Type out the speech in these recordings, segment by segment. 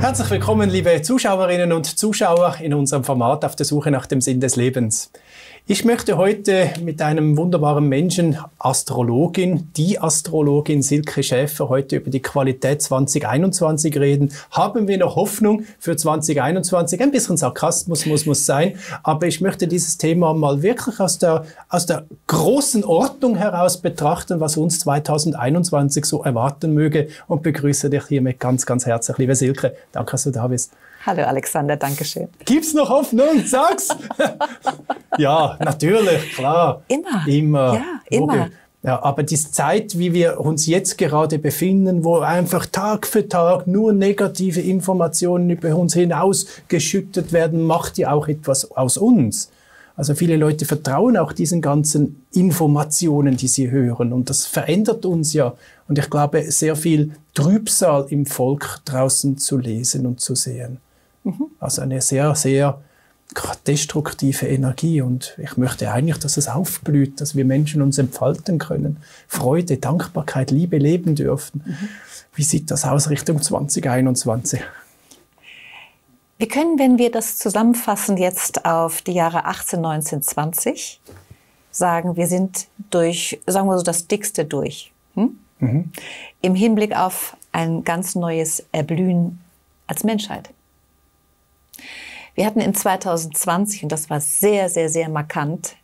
Herzlich willkommen, liebe Zuschauerinnen und Zuschauer in unserem Format auf der Suche nach dem Sinn des Lebens. Ich möchte heute mit einem wunderbaren Menschen, Astrologin, die Astrologin Silke Schäfer, heute über die Qualität 2021 reden. Haben wir noch Hoffnung für 2021? Ein bisschen Sarkasmus muss sein, aber ich möchte dieses Thema mal wirklich aus der großen Ordnung heraus betrachten, was uns 2021 so erwarten möge, und begrüße dich hiermit ganz, ganz herzlich, liebe Silke. Danke, dass du da bist. Hallo Alexander, danke schön. Gibt's noch Hoffnung? Sag's! Ja, natürlich, klar. Immer. Ja, immer. Ja, aber die Zeit, wie wir uns jetzt gerade befinden, wo einfach Tag für Tag nur negative Informationen über uns hinausgeschüttet werden, macht ja auch etwas aus uns. Also viele Leute vertrauen auch diesen ganzen Informationen, die sie hören. Und das verändert uns ja. Und ich glaube, sehr viel Trübsal im Volk draußen zu lesen und zu sehen. Also eine sehr, sehr destruktive Energie. Und ich möchte eigentlich, dass es aufblüht, dass wir Menschen uns entfalten können. Freude, Dankbarkeit, Liebe leben dürfen. Wie sieht das aus Richtung 2021? Wir können, wenn wir das zusammenfassen jetzt auf die Jahre 18, 19, 20, sagen, wir sind durch, sagen wir so, das Dickste durch. Im Hinblick auf ein ganz neues Erblühen als Menschheit. Wir hatten in 2020, und das war sehr, sehr, sehr markant,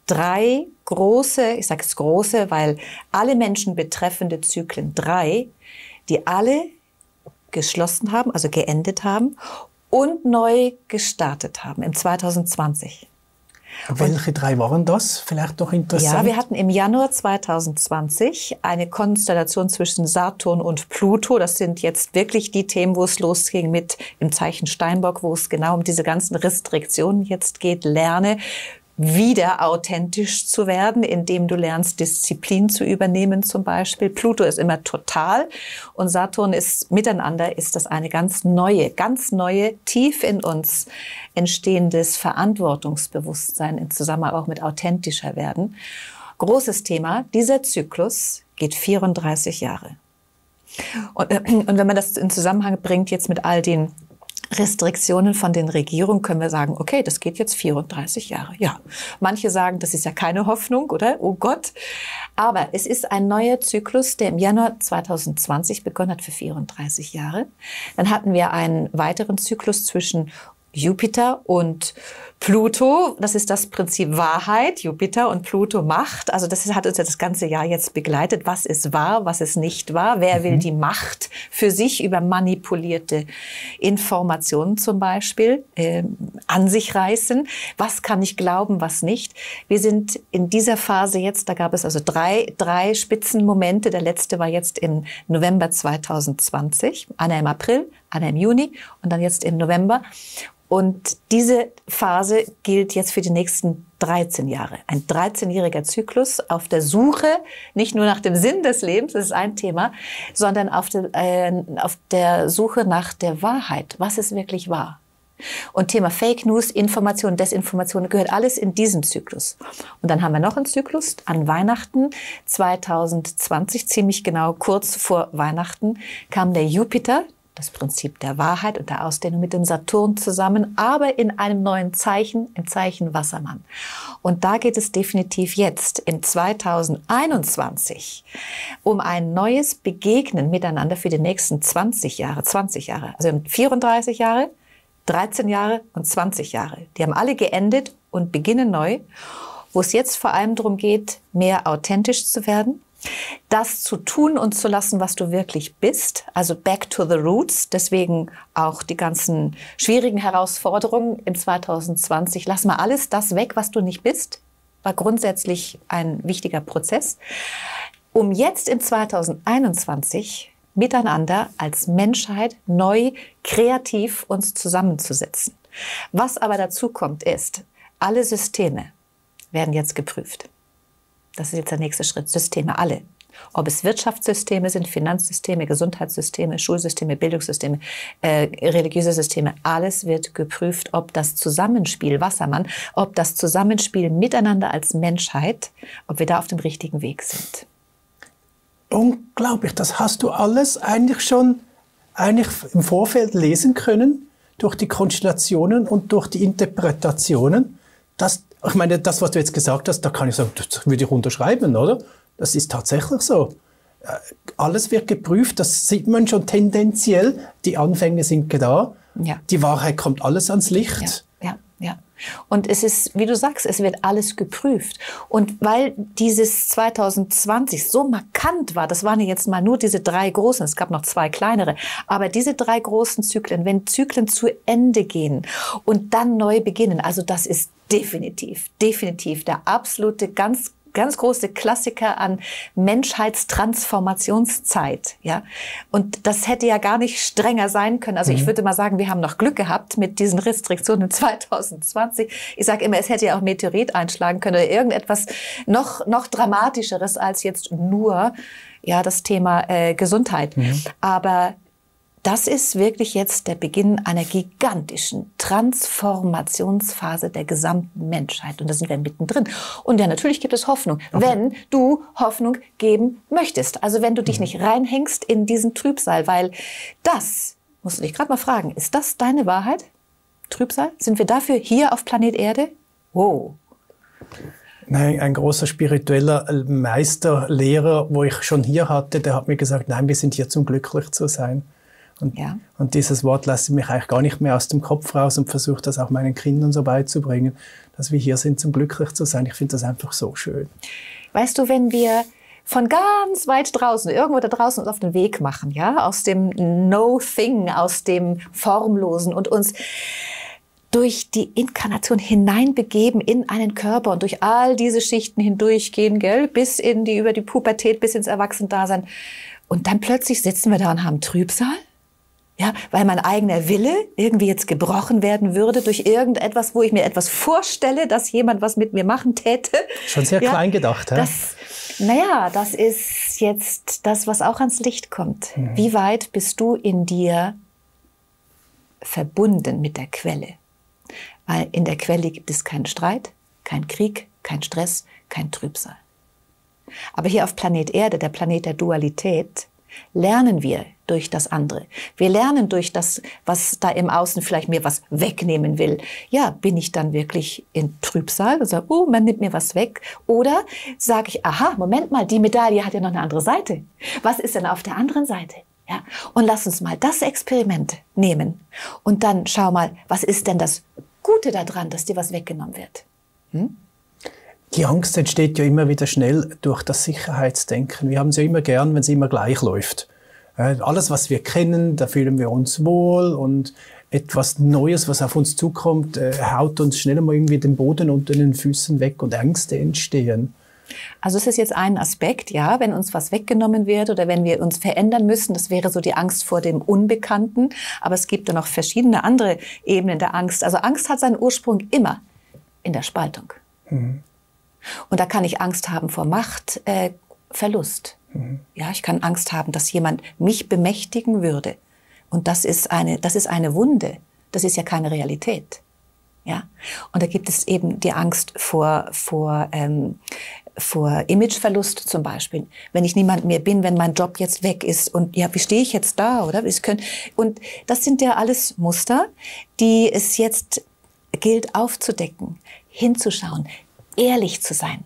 3 große, ich sage es große, weil alle Menschen betreffende Zyklen, 3, die alle geschlossen haben, also geendet haben und neu gestartet haben im 2020. Welche 3 waren das? Vielleicht noch interessant. Ja, wir hatten im Januar 2020 eine Konstellation zwischen Saturn und Pluto. Das sind jetzt wirklich die Themen, wo es losging mit im Zeichen Steinbock, wo es genau um diese ganzen Restriktionen jetzt geht. Lerne wieder authentisch zu werden, indem du lernst, Disziplin zu übernehmen zum Beispiel. Pluto ist immer total und Saturn ist miteinander, ist das eine ganz neue, tief in uns entstehendes Verantwortungsbewusstsein im Zusammenhang auch mit authentischer werden. Großes Thema, dieser Zyklus geht 34 Jahre. Und wenn man das in Zusammenhang bringt jetzt mit all den Restriktionen von den Regierungen, können wir sagen, okay, das geht jetzt 34 Jahre. Ja, manche sagen, das ist ja keine Hoffnung, oder? Oh Gott. Aber es ist ein neuer Zyklus, der im Januar 2020 begonnen hat für 34 Jahre. Dann hatten wir einen weiteren Zyklus zwischen Jupiter und Pluto, das ist das Prinzip Wahrheit, Jupiter und Pluto Macht. Also das hat uns ja das ganze Jahr jetzt begleitet. Was ist wahr, was ist nicht wahr? Wer will die Macht für sich über manipulierte Informationen zum Beispiel an sich reißen? Was kann ich glauben, was nicht? Wir sind in dieser Phase jetzt, da gab es also drei Spitzenmomente. Der letzte war jetzt im November 2020, einer im April, einer im Juni und dann jetzt im November. Und diese Phase gilt jetzt für die nächsten 13 Jahre. Ein 13-jähriger Zyklus auf der Suche, nicht nur nach dem Sinn des Lebens, das ist ein Thema, sondern auf der Suche nach der Wahrheit. Was ist wirklich wahr? Und Thema Fake News, Information, Desinformation gehört alles in diesen Zyklus. Und dann haben wir noch einen Zyklus an Weihnachten 2020, ziemlich genau kurz vor Weihnachten, kam der Jupiter, das Prinzip der Wahrheit und der Ausdehnung mit dem Saturn zusammen, aber in einem neuen Zeichen, im Zeichen Wassermann. Und da geht es definitiv jetzt, im 2021, um ein neues Begegnen miteinander für die nächsten 20 Jahre, also 34 Jahre, 13 Jahre und 20 Jahre. Die haben alle geendet und beginnen neu, wo es jetzt vor allem darum geht, mehr authentisch zu werden, das zu tun und zu lassen, was du wirklich bist, also back to the roots, deswegen auch die ganzen schwierigen Herausforderungen im 2020. Lass mal alles das weg, was du nicht bist, war grundsätzlich ein wichtiger Prozess, um jetzt in 2021 miteinander als Menschheit neu, kreativ uns zusammenzusetzen. Was aber dazu kommt, ist, alle Systeme werden jetzt geprüft. Das ist jetzt der nächste Schritt. Systeme, alle. Ob es Wirtschaftssysteme sind, Finanzsysteme, Gesundheitssysteme, Schulsysteme, Bildungssysteme, religiöse Systeme, alles wird geprüft, ob das Zusammenspiel, Wassermann, ob das Zusammenspiel miteinander als Menschheit, ob wir da auf dem richtigen Weg sind. Unglaublich, das hast du alles eigentlich schon eigentlich im Vorfeld lesen können, durch die Konstellationen und durch die Interpretationen. Ich meine, das, was du jetzt gesagt hast, da kann ich sagen, das würde ich unterschreiben, oder? Das ist tatsächlich so. Alles wird geprüft, das sieht man schon tendenziell. Die Anfänge sind da. Ja. Die Wahrheit kommt alles ans Licht. Ja. Und es ist, wie du sagst, es wird alles geprüft. Und weil dieses 2020 so markant war, das waren ja jetzt mal nur diese 3 großen, es gab noch 2 kleinere, aber diese 3 großen Zyklen, wenn Zyklen zu Ende gehen und dann neu beginnen, also das ist definitiv der absolute ganz große Klassiker an Menschheitstransformationszeit, ja. Und das hätte ja gar nicht strenger sein können. Also ich würde mal sagen, wir haben noch Glück gehabt mit diesen Restriktionen 2020. Ich sage immer, es hätte ja auch Meteorit einschlagen können oder irgendetwas noch dramatischeres als jetzt nur, ja, das Thema Gesundheit. Aber das ist wirklich jetzt der Beginn einer gigantischen Transformationsphase der gesamten Menschheit. Und da sind wir mittendrin. Und ja, natürlich gibt es Hoffnung, wenn du Hoffnung geben möchtest. Also wenn du dich nicht reinhängst in diesen Trübsal, weil das, musst du dich gerade mal fragen, ist das deine Wahrheit? Trübsal? Sind wir dafür hier auf Planet Erde? Wow. Nein, ein großer spiritueller Meister, Lehrer, wo ich schon hier hatte, der hat mir gesagt, nein, wir sind hier zum glücklich zu sein. Und dieses Wort lasse mich eigentlich gar nicht mehr aus dem Kopf raus und versuche das auch meinen Kindern so beizubringen, dass wir hier sind, zum glücklich zu sein. Ich finde das einfach so schön. Weißt du, wenn wir von ganz weit draußen, irgendwo da draußen uns auf den Weg machen, ja, aus dem No-Thing, aus dem Formlosen und uns durch die Inkarnation hineinbegeben in einen Körper und durch all diese Schichten hindurchgehen, gell, bis über die Pubertät, bis ins Erwachsenendasein. Und dann plötzlich sitzen wir da und haben Trübsal. Ja, weil mein eigener Wille irgendwie jetzt gebrochen werden würde durch irgendetwas, wo ich mir etwas vorstelle, dass jemand was mit mir machen täte. Schon sehr klein gedacht, ja? Das ist jetzt das, was auch ans Licht kommt. Wie weit bist du in dir verbunden mit der Quelle? Weil in der Quelle gibt es keinen Streit, keinen Krieg, keinen Stress, kein Trübsal. Aber hier auf Planet Erde, der Planet der Dualität, lernen wir durch das andere. Wir lernen durch das, was da im Außen vielleicht mir was wegnehmen will. Ja, bin ich dann wirklich in Trübsal und sage, man nimmt mir was weg? Oder sage ich, aha, Moment mal, die Medaille hat ja noch eine andere Seite. Was ist denn auf der anderen Seite? Ja, und lass uns mal das Experiment nehmen. Und dann schau mal, was ist denn das Gute daran, dass dir was weggenommen wird? Die Angst entsteht ja immer wieder schnell durch das Sicherheitsdenken. Wir haben es ja immer gern, wenn es immer gleich läuft. Alles, was wir kennen, da fühlen wir uns wohl und etwas Neues, was auf uns zukommt, haut uns schnell mal irgendwie den Boden unter den Füßen weg und Ängste entstehen. Also es ist jetzt ein Aspekt, ja, wenn uns was weggenommen wird oder wenn wir uns verändern müssen, das wäre so die Angst vor dem Unbekannten. Aber es gibt ja noch verschiedene andere Ebenen der Angst. Also Angst hat seinen Ursprung immer in der Spaltung. Und da kann ich Angst haben vor Machtverlust. Ja, ich kann Angst haben, dass jemand mich bemächtigen würde. Und das ist eine Wunde. Das ist ja keine Realität. Ja. Und da gibt es eben die Angst vor Imageverlust zum Beispiel. Wenn ich niemand mehr bin, wenn mein Job jetzt weg ist und ja, wie stehe ich jetzt da, oder? Und das sind ja alles Muster, die es jetzt gilt aufzudecken, hinzuschauen, ehrlich zu sein.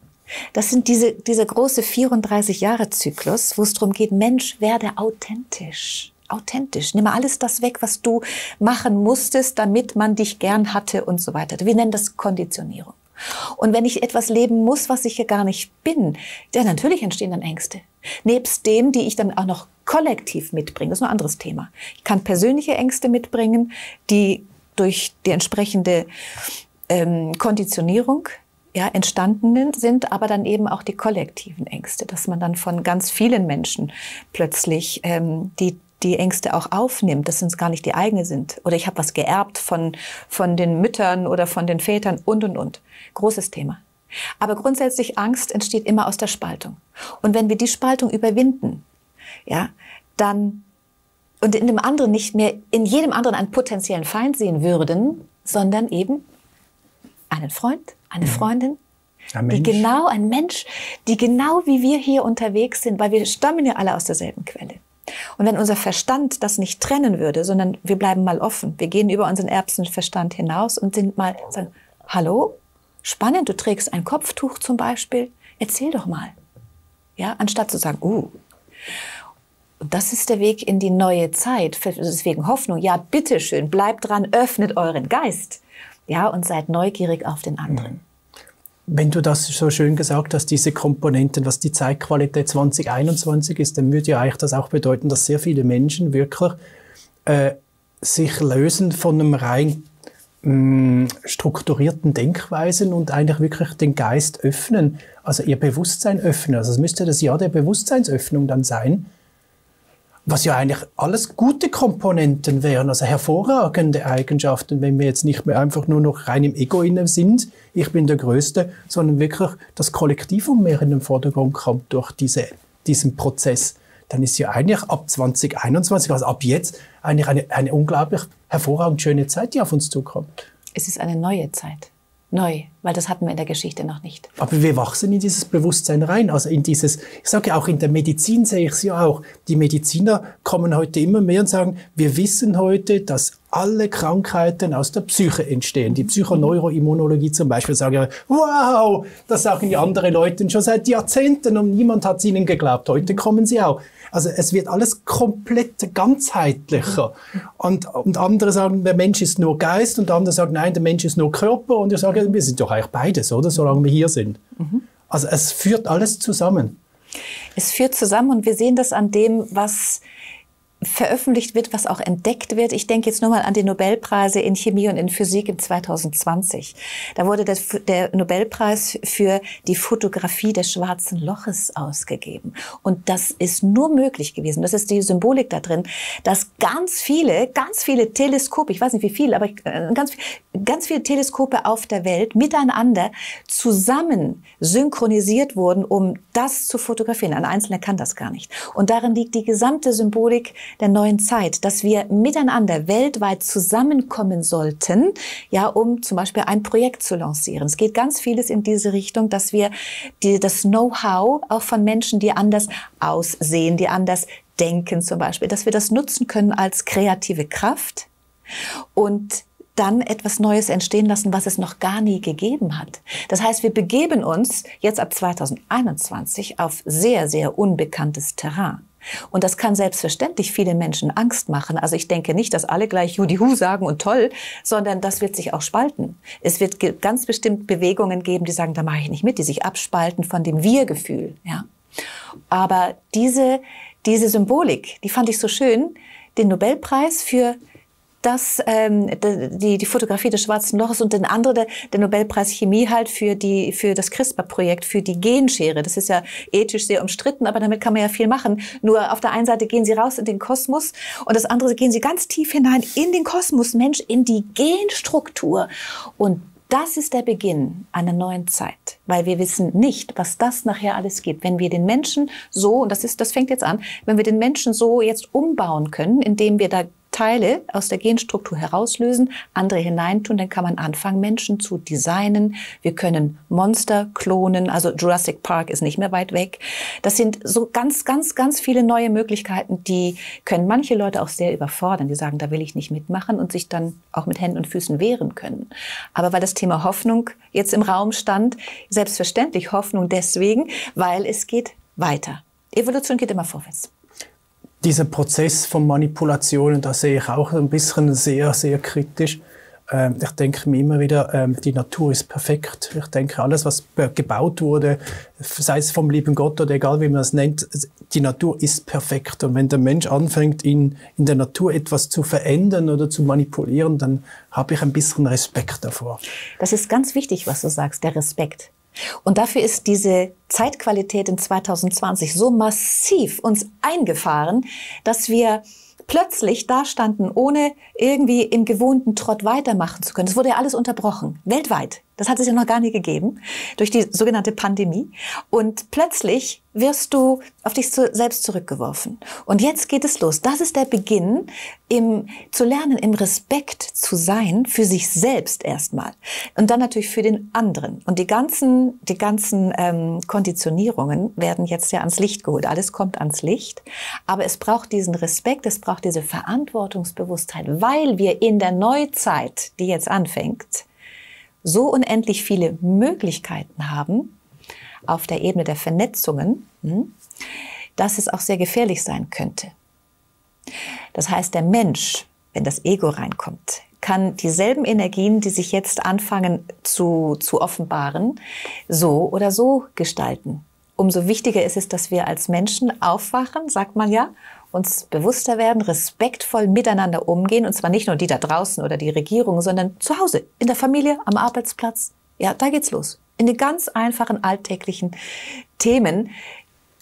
Das sind dieser große 34-Jahre-Zyklus, wo es darum geht, Mensch, werde authentisch. Authentisch. Nimm mal alles das weg, was du machen musstest, damit man dich gern hatte und so weiter. Wir nennen das Konditionierung. Und wenn ich etwas leben muss, was ich ja gar nicht bin, ja, natürlich entstehen dann Ängste. Nebst dem, die ich dann auch noch kollektiv mitbringe. Das ist ein anderes Thema. Ich kann persönliche Ängste mitbringen, die durch die entsprechende Konditionierung entstanden sind, aber dann eben auch die kollektiven Ängste, dass man dann von ganz vielen Menschen plötzlich die Ängste auch aufnimmt, dass es gar nicht die eigene sind. Oder ich habe was geerbt von den Müttern oder von den Vätern und. Großes Thema. Aber grundsätzlich Angst entsteht immer aus der Spaltung. Und wenn wir die Spaltung überwinden, ja, dann und in dem anderen nicht mehr, in jedem anderen einen potenziellen Feind sehen würden, sondern eben einen Freund, eine Freundin, ein Mensch, die genau wie wir hier unterwegs sind, weil wir stammen ja alle aus derselben Quelle. Und wenn unser Verstand das nicht trennen würde, sondern wir bleiben mal offen, wir gehen über unseren Erbsenverstand hinaus und sind mal, sagen, hallo, spannend, du trägst ein Kopftuch zum Beispiel, erzähl doch mal. Ja, anstatt zu sagen, Und das ist der Weg in die neue Zeit, deswegen Hoffnung, ja, bitteschön, bleibt dran, öffnet euren Geist, ja, und seid neugierig auf den anderen. Wenn du das so schön gesagt hast, diese Komponenten, was die Zeitqualität 2021 ist, dann würde ja eigentlich das auch bedeuten, dass sehr viele Menschen wirklich sich lösen von einem rein strukturierten Denkweisen und eigentlich wirklich den Geist öffnen, also ihr Bewusstsein öffnen. Also es müsste das Jahr der Bewusstseinsöffnung dann sein, was ja eigentlich alles gute Komponenten wären, also hervorragende Eigenschaften, wenn wir jetzt nicht mehr einfach nur noch rein im Ego innen sind, ich bin der Größte, sondern wirklich das Kollektiv mehr in den Vordergrund kommt durch diesen Prozess. Dann ist ja eigentlich ab 2021, also ab jetzt, eigentlich eine unglaublich hervorragend schöne Zeit, die auf uns zukommt. Es ist eine neue Zeit. Neu, weil das hatten wir in der Geschichte noch nicht. Aber wir wachsen in dieses Bewusstsein rein, also in dieses, ich sage ja auch in der Medizin sehe ich es ja auch, die Mediziner kommen heute immer mehr und sagen, wir wissen heute, dass alle Krankheiten aus der Psyche entstehen. Die Psychoneuroimmunologie zum Beispiel sagen ja, wow, das sagen die anderen Leute schon seit Jahrzehnten und niemand hat es ihnen geglaubt. Heute kommen sie auch. Also es wird alles komplett ganzheitlicher. Und andere sagen, der Mensch ist nur Geist und andere sagen, nein, der Mensch ist nur Körper. Und ich sage, wir sind doch eigentlich beides, oder? Solange wir hier sind. Also es führt alles zusammen. Es führt zusammen und wir sehen das an dem, was veröffentlicht wird, was auch entdeckt wird. Ich denke jetzt nur mal an die Nobelpreise in Chemie und in Physik im 2020. Da wurde der Nobelpreis für die Fotografie des Schwarzen Loches ausgegeben. Und das ist nur möglich gewesen, das ist die Symbolik da drin, dass ganz viele Teleskope, ich weiß nicht wie viele, aber ganz viele Teleskope auf der Welt miteinander zusammen synchronisiert wurden, um das zu fotografieren. Ein Einzelner kann das gar nicht. Und darin liegt die gesamte Symbolik der neuen Zeit, dass wir miteinander weltweit zusammenkommen sollten, ja, um zum Beispiel ein Projekt zu lancieren. Es geht ganz vieles in diese Richtung, dass wir das Know-how auch von Menschen, die anders aussehen, die anders denken zum Beispiel, dass wir das nutzen können als kreative Kraft und dann etwas Neues entstehen lassen, was es noch gar nie gegeben hat. Das heißt, wir begeben uns jetzt ab 2021 auf sehr, sehr unbekanntes Terrain. Und das kann selbstverständlich viele Menschen Angst machen. Also ich denke nicht, dass alle gleich Judihu sagen und toll, sondern das wird sich auch spalten. Es wird ganz bestimmt Bewegungen geben, die sagen, da mache ich nicht mit, die sich abspalten von dem Wir-Gefühl. Ja. Aber diese Symbolik, die fand ich so schön, den Nobelpreis für die Fotografie des Schwarzen Loches und den andere, der Nobelpreis Chemie halt für das CRISPR-Projekt, für die Genschere. Das ist ja ethisch sehr umstritten, aber damit kann man ja viel machen. Nur auf der einen Seite gehen sie raus in den Kosmos und das andere gehen sie ganz tief hinein in den Kosmos, Mensch, in die Genstruktur. Und das ist der Beginn einer neuen Zeit, weil wir wissen nicht, was das nachher alles gibt. Wenn wir den Menschen so, und das fängt jetzt an, wenn wir den Menschen so jetzt umbauen können, indem wir da Teile aus der Genstruktur herauslösen, andere hineintun, dann kann man anfangen, Menschen zu designen. Wir können Monster klonen, also Jurassic Park ist nicht mehr weit weg. Das sind so ganz, ganz, ganz viele neue Möglichkeiten, die können manche Leute auch sehr überfordern. Die sagen, da will ich nicht mitmachen und sich dann auch mit Händen und Füßen wehren können. Aber weil das Thema Hoffnung jetzt im Raum stand, selbstverständlich Hoffnung deswegen, weil es geht weiter. Evolution geht immer vorwärts. Dieser Prozess von Manipulationen, da sehe ich auch ein bisschen sehr, sehr kritisch. Ich denke mir immer wieder, die Natur ist perfekt. Ich denke, alles, was gebaut wurde, sei es vom lieben Gott oder egal, wie man es nennt, die Natur ist perfekt. Und wenn der Mensch anfängt, in der Natur etwas zu verändern oder zu manipulieren, dann habe ich ein bisschen Respekt davor. Das ist ganz wichtig, was du sagst, der Respekt. Und dafür ist diese Zeitqualität in 2020 so massiv uns eingefahren, dass wir plötzlich dastanden, ohne irgendwie im gewohnten Trott weitermachen zu können. Es wurde ja alles unterbrochen, weltweit. Das hat es ja noch gar nie gegeben, durch die sogenannte Pandemie. Und plötzlich wirst du auf dich selbst zurückgeworfen. Und jetzt geht es los. Das ist der Beginn, zu lernen, im Respekt zu sein für sich selbst erstmal. Und dann natürlich für den anderen. Und die ganzen Konditionierungen werden jetzt ja ans Licht geholt. Alles kommt ans Licht. Aber es braucht diesen Respekt, es braucht diese Verantwortungsbewusstheit, weil wir in der Neuzeit, die jetzt anfängt, so unendlich viele Möglichkeiten haben auf der Ebene der Vernetzungen, dass es auch sehr gefährlich sein könnte. Das heißt, der Mensch, wenn das Ego reinkommt, kann dieselben Energien, die sich jetzt anfangen zu offenbaren, so oder so gestalten. Umso wichtiger ist es, dass wir als Menschen aufwachen, sagt man ja, uns bewusster werden, respektvoll miteinander umgehen, und zwar nicht nur die da draußen oder die Regierung, sondern zu Hause, in der Familie, am Arbeitsplatz. Ja, da geht's los. In den ganz einfachen alltäglichen Themen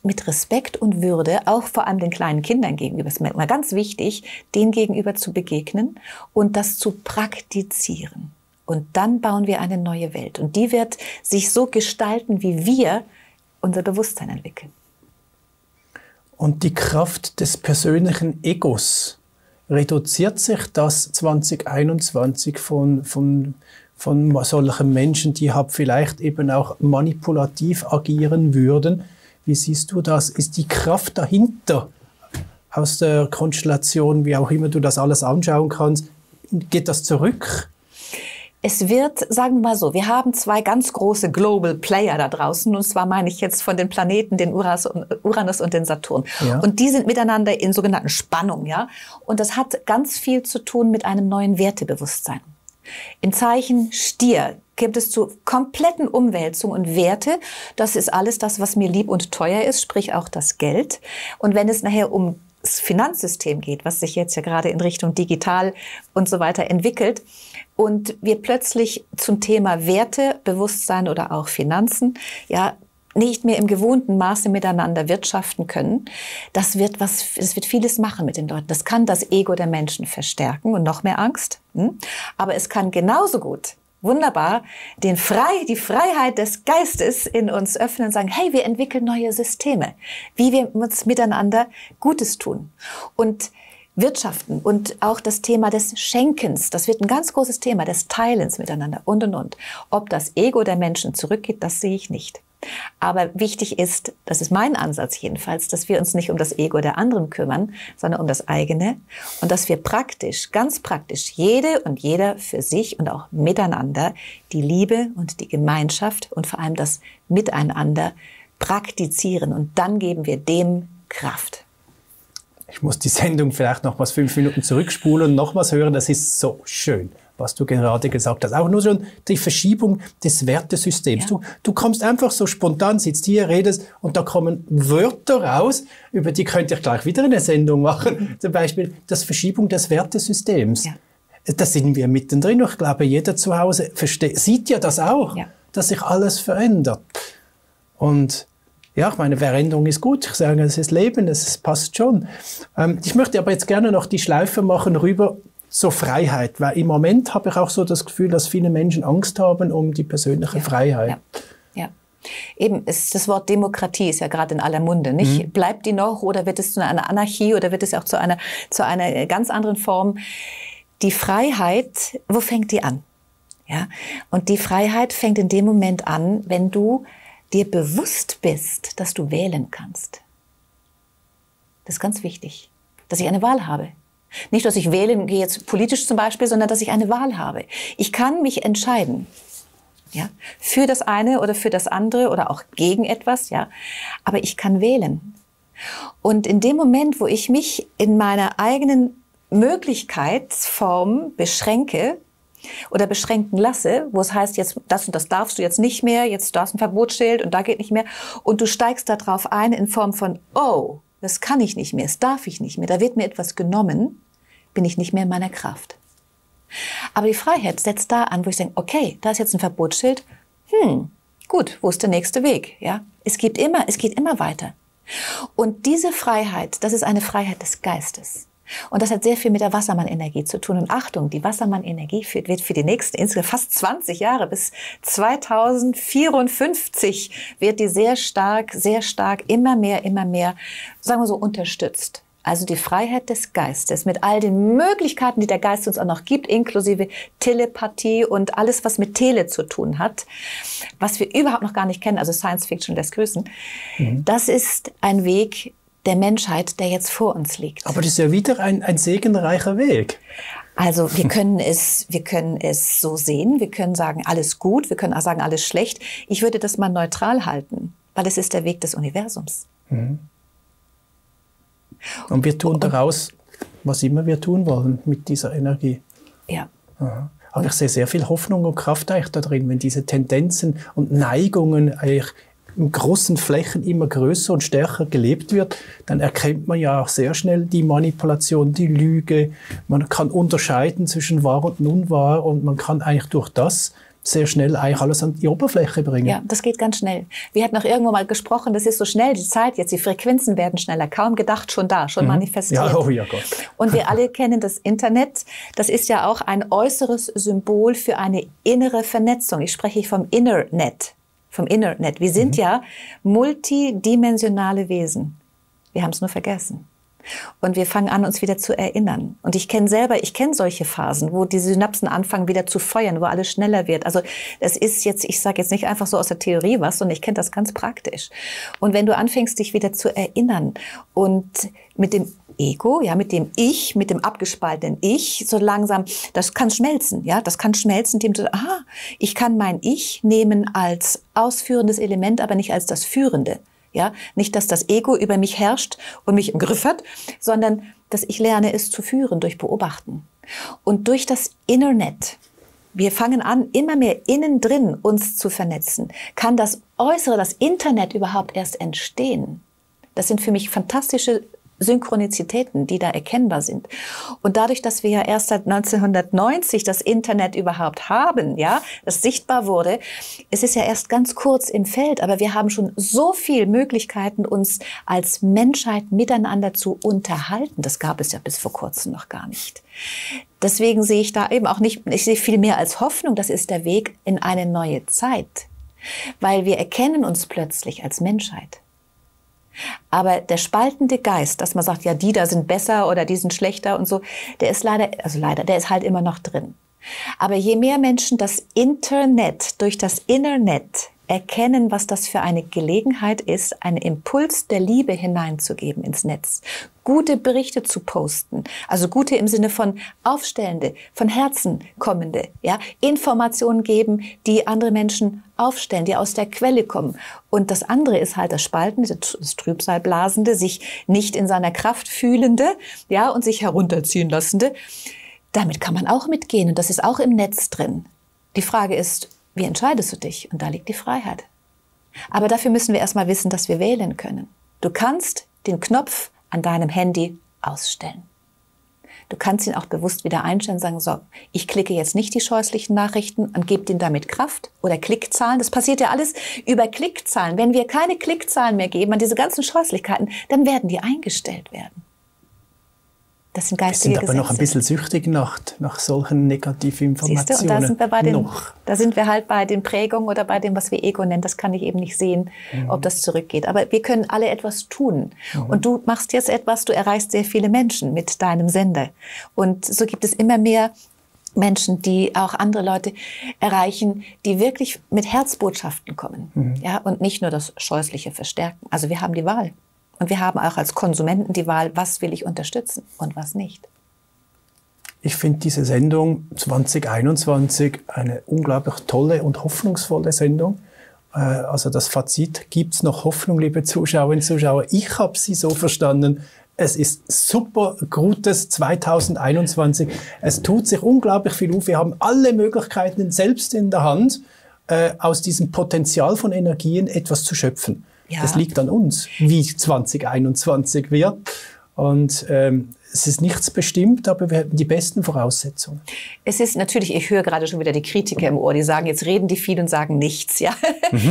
mit Respekt und Würde, auch vor allem den kleinen Kindern gegenüber. Es ist mir immer ganz wichtig, denen gegenüber zu begegnen und das zu praktizieren. Und dann bauen wir eine neue Welt. Und die wird sich so gestalten, wie wir unser Bewusstsein entwickeln. Und die Kraft des persönlichen Egos, reduziert sich das 2021 von solchen Menschen, die vielleicht eben auch manipulativ agieren würden? Wie siehst du das? Ist die Kraft dahinter aus der Konstellation, wie auch immer du das alles anschauen kannst, geht das zurück? Es wird, sagen wir mal so, wir haben zwei ganz große Global Player da draußen, und zwar meine ich jetzt von den Planeten, den Uranus und den Saturn. Ja. Und die sind miteinander in sogenannten Spannungen, ja. Und das hat ganz viel zu tun mit einem neuen Wertebewusstsein. Im Zeichen Stier gibt es zu kompletten Umwälzungen und Werte. Das ist alles das, was mir lieb und teuer ist, sprich auch das Geld. Und wenn es nachher um das Finanzsystem geht, was sich jetzt ja gerade in Richtung digital und so weiter entwickelt, und wir plötzlich zum Thema Werte, Bewusstsein oder auch Finanzen, ja, nicht mehr im gewohnten Maße miteinander wirtschaften können, das wird vieles machen mit den Leuten. Das kann das Ego der Menschen verstärken und noch mehr Angst. Aber es kann genauso gut, wunderbar, die Freiheit des Geistes in uns öffnen und sagen, hey, wir entwickeln neue Systeme, wie wir uns miteinander Gutes tun. Und Wirtschaften und auch das Thema des Schenkens, das wird ein ganz großes Thema, des Teilens miteinander und. Ob das Ego der Menschen zurückgeht, das sehe ich nicht. Aber wichtig ist, das ist mein Ansatz jedenfalls, dass wir uns nicht um das Ego der anderen kümmern, sondern um das eigene, und dass wir praktisch, ganz praktisch, jede und jeder für sich und auch miteinander die Liebe und die Gemeinschaft und vor allem das Miteinander praktizieren, und dann geben wir dem Kraft. Ich muss die Sendung vielleicht nochmals 5 Minuten zurückspulen und nochmals hören. Das ist so schön, was du gerade gesagt hast. Auch nur schon die Verschiebung des Wertesystems. Ja. Du kommst einfach so spontan, sitzt hier, redest, und da kommen Wörter raus, über die könnte ich gleich wieder eine Sendung machen. Zum Beispiel das Verschiebung des Wertesystems. Ja. Da sind wir mittendrin. Ich glaube, jeder zu Hause sieht ja das auch, ja, dass sich alles verändert. Und ja, ich meine, Veränderung ist gut. Ich sage, es ist Leben, es passt schon. Ich möchte aber jetzt gerne noch die Schleife machen rüber zur Freiheit, weil im Moment habe ich auch so das Gefühl, dass viele Menschen Angst haben um die persönliche Freiheit. Ja. Eben, das Wort Demokratie ist ja gerade in aller Munde, nicht? Bleibt die noch, oder wird es zu einer Anarchie, oder wird es auch zu einer ganz anderen Form? Die Freiheit, wo fängt die an? Ja? Und die Freiheit fängt in dem Moment an, wenn du dir bewusst bist, dass du wählen kannst. Das ist ganz wichtig, dass ich eine Wahl habe. Nicht, dass ich wählen gehe, jetzt politisch zum Beispiel, sondern dass ich eine Wahl habe. Ich kann mich entscheiden, ja, für das eine oder für das andere oder auch gegen etwas, ja, aber ich kann wählen. Und in dem Moment, wo ich mich in meiner eigenen Möglichkeitsform beschränke, oder beschränken lasse, wo es heißt, jetzt das und das darfst du jetzt nicht mehr, jetzt da ist ein Verbotsschild und da geht nicht mehr, und du steigst da drauf ein in Form von, oh, das kann ich nicht mehr, das darf ich nicht mehr, da wird mir etwas genommen, bin ich nicht mehr in meiner Kraft. Aber die Freiheit setzt da an, wo ich denke, okay, da ist jetzt ein Verbotsschild, gut, wo ist der nächste Weg? Ja, es geht immer weiter. Und diese Freiheit, das ist eine Freiheit des Geistes. Und das hat sehr viel mit der Wassermann-Energie zu tun. Und Achtung, die Wassermann-Energie wird für die nächsten insgesamt fast 20 Jahre, bis 2054, wird die sehr stark, immer mehr, sagen wir so, unterstützt. Also die Freiheit des Geistes mit all den Möglichkeiten, die der Geist uns auch noch gibt, inklusive Telepathie und alles, was mit Tele zu tun hat, was wir überhaupt noch gar nicht kennen, also Science Fiction lässt grüßen. Das ist ein Weg der Menschheit, der jetzt vor uns liegt. Aber das ist ja wieder ein segenreicher Weg. Also wir können es so sehen, wir können sagen, alles gut, wir können auch sagen, alles schlecht. Ich würde das mal neutral halten, weil es ist der Weg des Universums. Und wir tun daraus, was immer wir tun wollen mit dieser Energie. Ja. Aha. Aber ich sehe sehr viel Hoffnung und Kraft eigentlich da drin, wenn diese Tendenzen und Neigungen eigentlich in großen Flächen immer größer und stärker gelebt wird, dann erkennt man ja auch sehr schnell die Manipulation, die Lüge. Man kann unterscheiden zwischen wahr und unwahr und man kann eigentlich durch das sehr schnell eigentlich alles an die Oberfläche bringen. Ja, das geht ganz schnell. Wir hatten auch irgendwo mal gesprochen, das ist so schnell, die Zeit jetzt, die Frequenzen werden schneller. Kaum gedacht, schon da, schon manifestiert. Ja, oh ja Gott. Und wir alle kennen das Internet. Das ist ja auch ein äußeres Symbol für eine innere Vernetzung. Ich spreche vom Internet. Vom Internet. Wir sind ja multidimensionale Wesen. Wir haben es nur vergessen. Und wir fangen an, uns wieder zu erinnern. Und ich kenne solche Phasen, wo die Synapsen anfangen wieder zu feuern, wo alles schneller wird. Also das ist jetzt, ich sage jetzt nicht einfach so aus der Theorie was, sondern ich kenne das ganz praktisch. Und wenn du anfängst, dich wieder zu erinnern und mit dem Ego, ja, mit dem Ich, mit dem abgespaltenen Ich, so langsam, das kann schmelzen, ja, das kann schmelzen, indem du, ich kann mein Ich nehmen als ausführendes Element, aber nicht als das Führende. Ja, nicht, dass das Ego über mich herrscht und mich im Griff hat, sondern dass ich lerne, es zu führen durch Beobachten. Und durch das Internet, wir fangen an, immer mehr innen drin uns zu vernetzen, kann das Äußere, das Internet überhaupt erst entstehen. Das sind für mich fantastische Synchronizitäten, die da erkennbar sind. Und dadurch, dass wir ja erst seit 1990 das Internet überhaupt haben, ja, das sichtbar wurde, es ist ja erst ganz kurz im Feld, aber wir haben schon so viele Möglichkeiten, uns als Menschheit miteinander zu unterhalten. Das gab es ja bis vor kurzem noch gar nicht. Deswegen sehe ich da eben auch nicht, ich sehe viel mehr als Hoffnung, das ist der Weg in eine neue Zeit. Weil wir erkennen uns plötzlich als Menschheit. Aber der spaltende Geist, dass man sagt, ja, die da sind besser oder die sind schlechter und so, der ist der ist halt immer noch drin. Aber je mehr Menschen das Internet durch das Internet erkennen, was das für eine Gelegenheit ist, einen Impuls der Liebe hineinzugeben ins Netz, gute Berichte zu posten, also gute im Sinne von aufstellende, von Herzen kommende, ja, Informationen geben, die andere Menschen aufstellen, die aus der Quelle kommen. Und das andere ist halt das Spaltende, das Trübsalblasende, sich nicht in seiner Kraft fühlende, ja, und sich herunterziehen lassende. Damit kann man auch mitgehen und das ist auch im Netz drin. Die Frage ist, wie entscheidest du dich? Und da liegt die Freiheit. Aber dafür müssen wir erstmal wissen, dass wir wählen können. Du kannst den Knopf an deinem Handy ausstellen. Du kannst ihn auch bewusst wieder einstellen und sagen, so, ich klicke jetzt nicht die scheußlichen Nachrichten und gebe denen damit Kraft oder Klickzahlen. Das passiert ja alles über Klickzahlen. Wenn wir keine Klickzahlen mehr geben an diese ganzen Scheußlichkeiten, dann werden die eingestellt werden. Das sind geistige Gesetze. Wir sind aber noch ein bisschen süchtig nach solchen negativen Informationen. Siehst du, und da sind wir halt bei den Prägungen oder bei dem, was wir Ego nennen. Das kann ich eben nicht sehen, ob das zurückgeht. Aber wir können alle etwas tun. Und du machst jetzt etwas, du erreichst sehr viele Menschen mit deinem Sender. Und so gibt es immer mehr Menschen, die auch andere Leute erreichen, die wirklich mit Herzbotschaften kommen. Ja, und nicht nur das Scheußliche verstärken. Also wir haben die Wahl. Und wir haben auch als Konsumenten die Wahl, was will ich unterstützen und was nicht. Ich finde diese Sendung 2021 eine unglaublich tolle und hoffnungsvolle Sendung. Also das Fazit, gibt's noch Hoffnung, liebe Zuschauerinnen und Zuschauer? Ich habe sie so verstanden, es ist super gutes 2021. Es tut sich unglaublich viel auf. Wir haben alle Möglichkeiten selbst in der Hand, aus diesem Potenzial von Energien etwas zu schöpfen. Ja. Das liegt an uns, wie 2021 wird. Und es ist nichts bestimmt, aber wir hätten die besten Voraussetzungen. Es ist natürlich, ich höre gerade schon wieder die Kritiker im Ohr, die sagen, jetzt reden die viel und sagen nichts. Ja,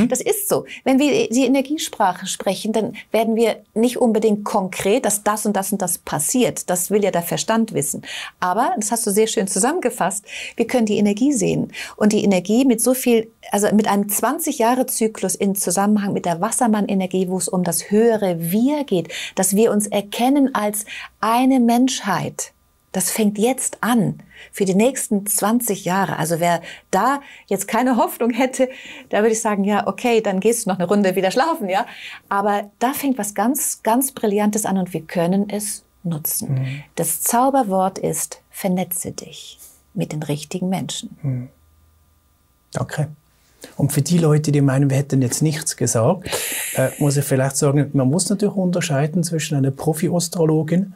Das ist so. Wenn wir die Energiesprache sprechen, dann werden wir nicht unbedingt konkret, dass das und das und das passiert. Das will ja der Verstand wissen. Aber, das hast du sehr schön zusammengefasst, wir können die Energie sehen. Und die Energie mit so viel, also mit einem 20-Jahre-Zyklus in Zusammenhang mit der Wassermann-Energie, wo es um das höhere Wir geht, dass wir uns erkennen als eine Menschheit. Das fängt jetzt an für die nächsten 20 Jahre. Also wer da jetzt keine Hoffnung hätte, da würde ich sagen, ja, okay, dann gehst du noch eine Runde wieder schlafen, ja. Aber da fängt was ganz, ganz Brillantes an und wir können es nutzen. Das Zauberwort ist, vernetze dich mit den richtigen Menschen. Danke. Und für die Leute, die meinen, wir hätten jetzt nichts gesagt, muss ich vielleicht sagen, man muss natürlich unterscheiden zwischen einer Profi-Astrologin,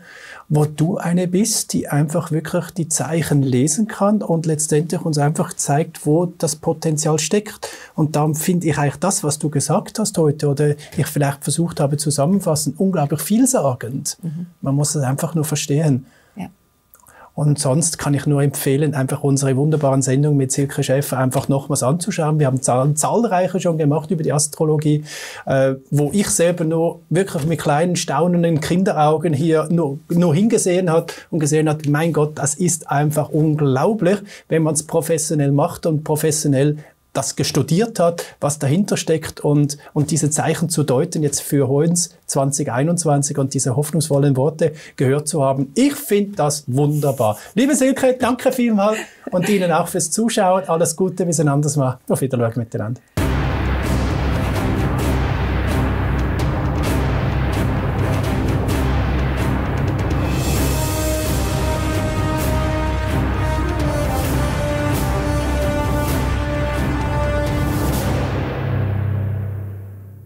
wo du eine bist, die einfach wirklich die Zeichen lesen kann und letztendlich uns einfach zeigt, wo das Potenzial steckt. Und darum finde ich eigentlich das, was du gesagt hast heute, oder ich vielleicht versucht habe zusammenfassen, unglaublich vielsagend. Man muss es einfach nur verstehen. Und sonst kann ich nur empfehlen, einfach unsere wunderbaren Sendungen mit Silke Schäfer einfach nochmals anzuschauen. Wir haben zahlreiche schon gemacht über die Astrologie, wo ich selber nur wirklich mit kleinen, staunenden Kinderaugen hier nur hingesehen hat und gesehen hat, mein Gott, das ist einfach unglaublich, wenn man es professionell macht und professionell das gestudiert hat, was dahinter steckt und diese Zeichen zu deuten, jetzt für uns 2021 und diese hoffnungsvollen Worte gehört zu haben. Ich finde das wunderbar. Liebe Silke, danke vielmals und Ihnen auch fürs Zuschauen. Alles Gute, bis ein anderes Mal. Auf Wiedersehen miteinander.